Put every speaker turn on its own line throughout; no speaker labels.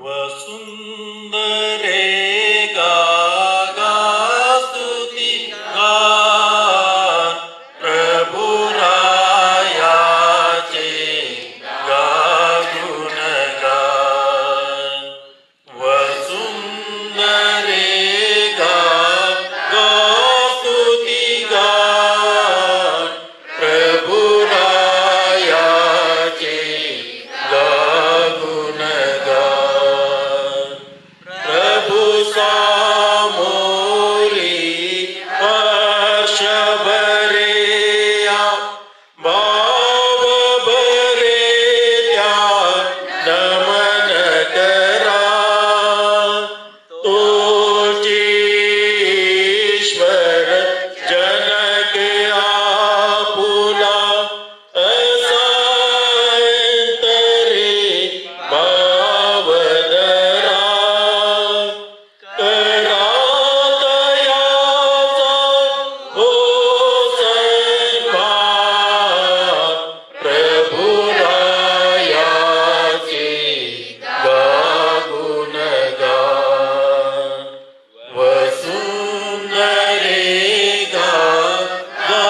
वसुंदरे गा गा स्तुती गा प्रभु रायाचे गा गुणगान वसुंदरे गा गा स्तुती गा प्रभु रायाचे गा गुणगान प्रभु सामोरी वर्षभरेया भाव भरे त्या नमन करा तोची ईश्वर जनक आपुला असांतरे भावधरा करातयाचा हो सन्मान प्रभु रायाचे गा गुणगान वसुंदरे गा गा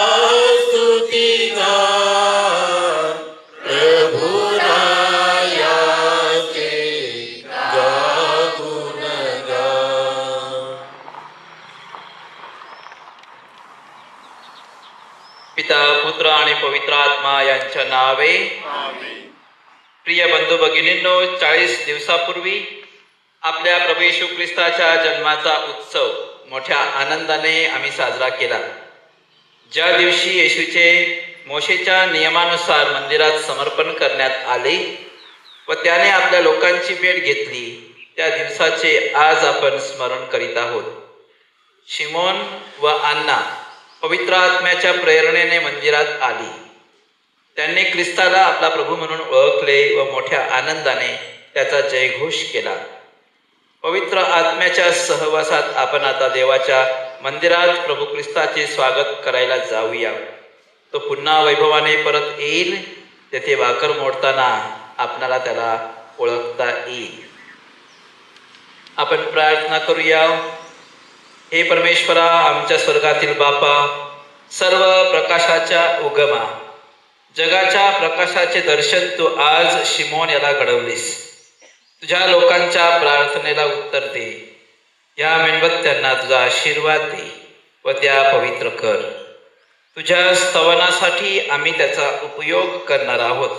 स्तुती गान प्रभु रायाचे गा गुणगान.
पिता पुत्र आणि पवित्र आत्मा यांच्या नावे. प्रिय बंधू भगिनींनो, 40 दिवसापूर्वी आपल्या प्रभू येशू ख्रिस्ताच्या जन्माचा उत्सव मोठ्या आनंदाने आम्ही साजरा केला. ज्या दिवशी येशूचे मोशेच्या नियमानुसार मंदिरात समर्पण करण्यात आले व त्याने आपल्या लोकांची भेट घेतली, त्या दिवसाचे आज आपण स्मरण करीत आहोत. शिमोन व अन्ना पवित्र आत्म्याच्या प्रेरणेने मंदिरात आली. त्यांनी ख्रिस्ताला आपला प्रभू म्हणून ओळखले व मोठ्या आनंदाने त्याचा जयघोष केला. पवित्र आत्म्याच्या सहवासात आपण आता देवाच्या मंदिरात प्रभू ख्रिस्ताचे स्वागत करायला जाऊया. तो पुन्हा वैभवाने परत येईल. तेथे भाकर मोडताना आपणाला त्याला ओळखता येईल. आपण प्रार्थना करूया. हे परमेश्वरा, आमच्या स्वर्गातील बापा, सर्व प्रकाशाच्या उगमा, जगाच्या प्रकाशाचे दर्शन तू आज शिमोन याला घडवलीस. तुझ्या लोकांच्या प्रार्थनेला उत्तर दे. या मेणबत्त्यांना तुझा आशीर्वाद दे व त्या पवित्र कर. तुझ्या स्तवनासाठी आम्ही त्याचा उपयोग करणार आहोत.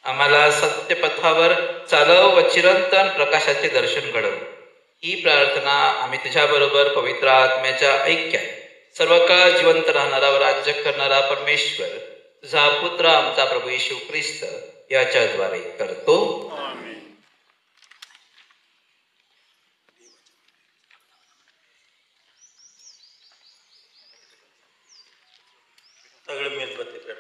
आम्हाला सत्यपथावर चालव व चिरंतन प्रकाशाचे दर्शन घडव. ही प्रार्थना आम्ही तुझ्याबरोबर पवित्र आत्म्याच्या ऐक्यात सर्व काळ जिवंत राहणारा व राज्य करणारा परमेश्वर, तुझा पुत्र आमचा प्रभू येशू ख्रिस्त याच्याद्वारे करतो.
सगळे मेणबत्ती पेटवा.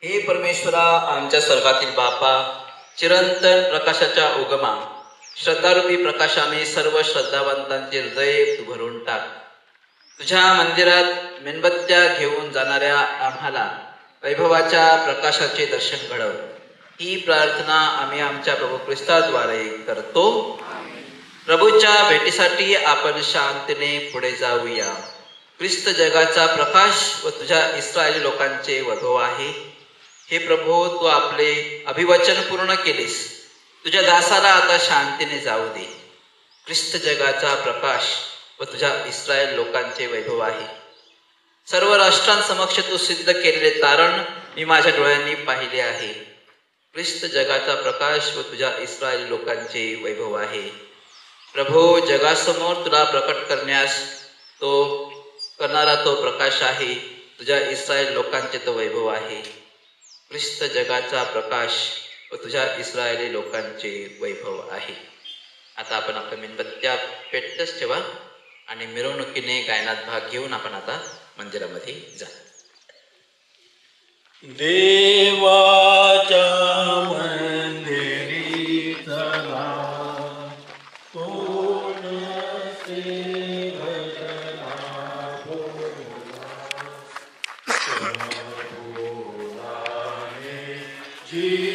हे परमेश्वरा, आमच्या स्वर्गातील बापा, चिरंतन प्रकाशाच्या उगमा, श्रद्धारूपी प्रकाशाने सर्व श्रद्धावंतांचे हृदय तू भरून टाक. तुझ्या मंदिरात मेणबत्त्या घेऊन जाणाऱ्या आम्हाला वैभवाच्या प्रकाशाचे दर्शन घडव. ही प्रार्थना आम्ही आमच्या प्रभू ख्रिस्ताद्वारे करतो. प्रभूच्या भेटीसाठी आपण शांतीने पुढे जाऊया. ख्रिस्त जगाचा प्रकाश व तुझ्या इस्रायली लोकांचे वैभव आहे. हे प्रभू, तू आपले अभिवचन पूर्ण केलेस. तुझ्या दासाला आता शांतीने जाऊ दे. ख्रिस्त जगाचा प्रकाश व तुझ्या इस्रायल लोकांचे वैभव आहे. सर्व राष्ट्रांसमक्ष तू सिद्ध केलेले तारण मी माझ्या डोळ्यांनी पाहिले आहे. ख्रिस्त जगाचा प्रकाश व तुझ्या इस्रायली लोकांचे वैभव आहे. प्रभू, जगासमोर तुला प्रकट करण्यास तो करणारा तो प्रकाश आहे. तुझ्या इस्रायल लोकांचे तो वैभव आहे. ख्रिस्त जगाचा प्रकाश व तुझ्या इस्रायली लोकांचे वैभव आहे. आता आपण आपल्या मेणबत्त्या पेटतच ठेवा आणि मिरवणुकीने गायनात भाग घेऊन आपण आता मंदिरामध्ये जा.
देवाच्या मंदिरी चला, कोणसे भजना बोला, प्रभुनामे जी